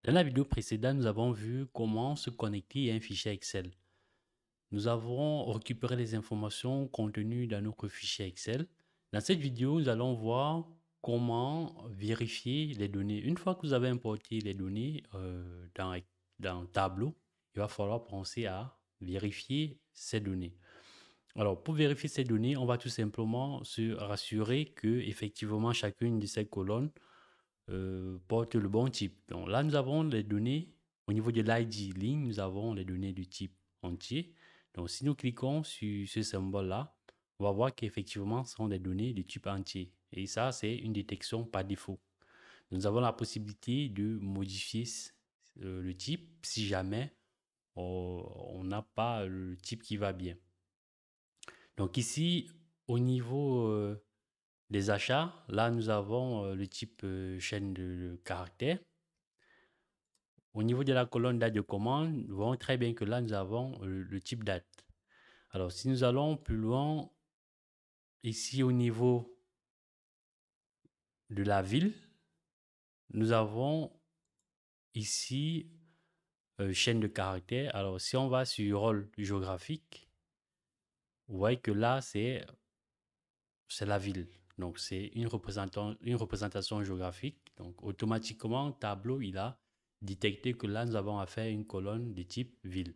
Dans la vidéo précédente, nous avons vu comment se connecter à un fichier Excel. Nous avons récupéré les informations contenues dans notre fichier Excel. Dans cette vidéo, nous allons voir comment vérifier les données. Une fois que vous avez importé les données dans Tableau, il va falloir penser à vérifier ces données. Alors, pour vérifier ces données, on va tout simplement se rassurer que effectivement chacune de ces colonnes porte le bon type. Donc là, nous avons les données au niveau de l'ID ligne, nous avons les données du type entier. Donc si nous cliquons sur ce symbole-là, on va voir qu'effectivement, ce sont des données de type entier. Et ça, c'est une détection par défaut. Nous avons la possibilité de modifier le type si jamais on n'a pas le type qui va bien. Donc ici, au niveau des achats, là, nous avons le type chaîne de caractères. Au niveau de la colonne date de commande, nous voyons très bien que là, nous avons le type date. Alors, si nous allons plus loin, ici au niveau de la ville, nous avons ici chaîne de caractères. Alors, si on va sur rôle géographique, vous voyez que là, c'est la ville. Donc, c'est une représentation géographique. Donc, automatiquement, Tableau, il a détecté que là, nous avons affaire à une colonne de type ville.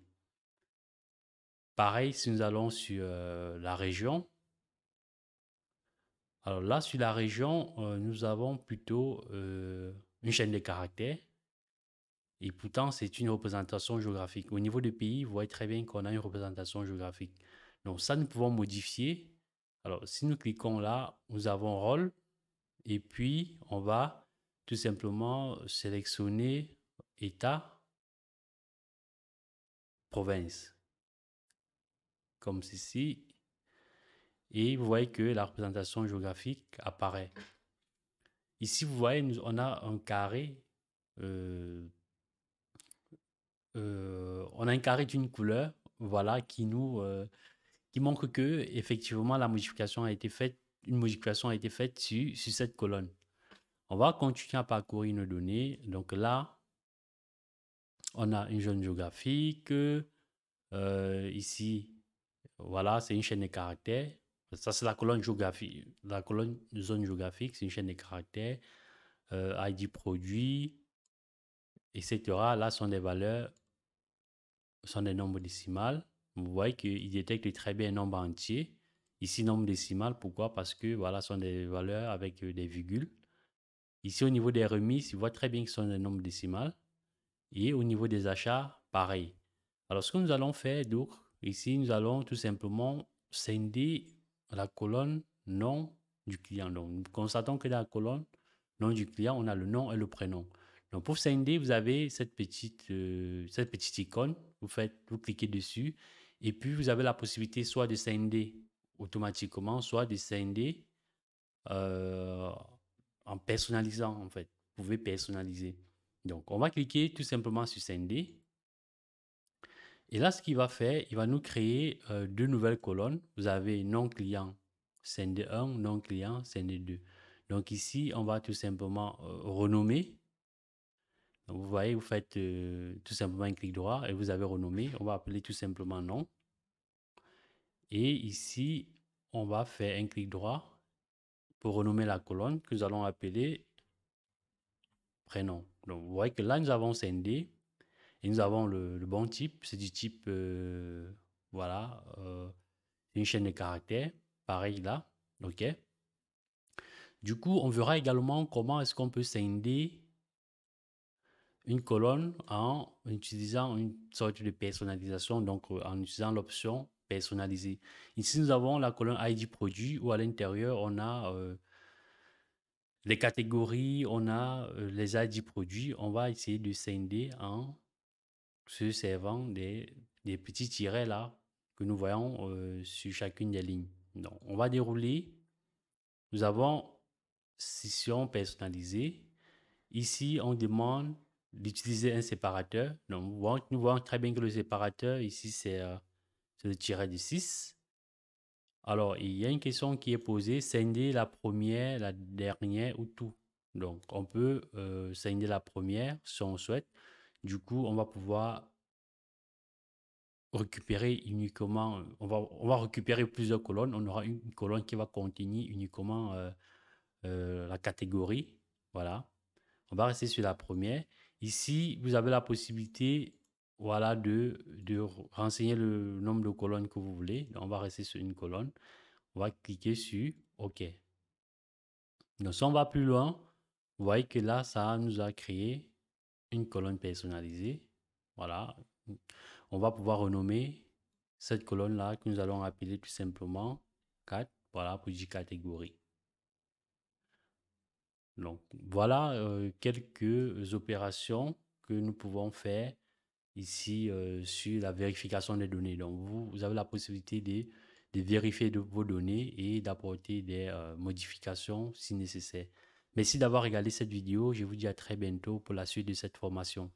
Pareil, si nous allons sur la région, alors là, sur la région, nous avons plutôt une chaîne de caractères et pourtant, c'est une représentation géographique. Au niveau du pays, vous voyez très bien qu'on a une représentation géographique. Donc ça, nous pouvons modifier. Alors, si nous cliquons là, nous avons rôle et puis on va tout simplement sélectionner État, province, comme ceci. Et vous voyez que la représentation géographique apparaît. Ici, vous voyez, on a un carré. euh, on a un carré d'une couleur, voilà, qui montre que effectivement la modification a été faite, une modification a été faite sur cette colonne. On va continuer à parcourir nos données. Donc là, on a une zone géographique. Ici, voilà, c'est une chaîne de caractères. Ça, c'est la colonne géographie. La colonne de zone géographique, c'est une chaîne de caractères. ID produit, etc. Là sont des valeurs, sont des nombres décimales. Vous voyez qu'il détecte très bien un nombre entier. Ici, nombre décimal, pourquoi? Parce que voilà, ce sont des valeurs avec des virgules. Ici, au niveau des remises, il voit très bien que ce sont des nombres décimales. Et au niveau des achats, pareil. Alors, ce que nous allons faire d'autre, ici, nous allons tout simplement scinder la colonne nom du client. Donc, nous constatons que dans la colonne nom du client, on a le nom et le prénom. Donc, pour scinder, vous avez cette petite icône. Vous cliquez dessus. Et puis, vous avez la possibilité soit de scinder automatiquement, soit de scinder euh, en personnalisant, en fait. Vous pouvez personnaliser. Donc, on va cliquer tout simplement sur scinder. Et là, ce qu'il va faire, il va nous créer deux nouvelles colonnes. Vous avez nom client sender 1, nom client sender 2. Donc ici, on va tout simplement renommer. Donc, vous voyez, vous faites tout simplement un clic droit et vous avez renommé. On va appeler tout simplement nom. Et ici, on va faire un clic droit pour renommer la colonne que nous allons appeler prénom. Donc vous voyez que là, nous avons scindé et nous avons le bon type. C'est du type, voilà, une chaîne de caractères. Pareil là, OK. Du coup, on verra également comment est-ce qu'on peut scinder une colonne en utilisant une sorte de personnalisation, donc en utilisant l'option personnaliser. Ici, nous avons la colonne ID produit où à l'intérieur, on a les catégories, on a les ID produits. On va essayer de scinder en se servant des petits tirets là que nous voyons sur chacune des lignes. Donc, on va dérouler. Nous avons session personnalisée. Ici, on demande d'utiliser un séparateur. Donc, nous voyons très bien que le séparateur, ici, c'est le tiret de 6. Alors, il y a une question qui est posée, scinder la première, la dernière ou tout. Donc, on peut scinder la première si on souhaite. Du coup, on va pouvoir récupérer uniquement, on va récupérer plusieurs colonnes. On aura une colonne qui va contenir uniquement la catégorie. Voilà. On va rester sur la première. Ici, vous avez la possibilité, voilà, de renseigner le nombre de colonnes que vous voulez. Donc, on va rester sur une colonne. On va cliquer sur OK. Donc, si on va plus loin, vous voyez que là, ça nous a créé une colonne personnalisée. Voilà. On va pouvoir renommer cette colonne-là que nous allons appeler tout simplement 4. Voilà, pour dire catégorie. Donc, voilà quelques opérations que nous pouvons faire ici sur la vérification des données. Donc, vous avez la possibilité de vérifier vos données et d'apporter des modifications si nécessaire. Merci d'avoir regardé cette vidéo. Je vous dis à très bientôt pour la suite de cette formation.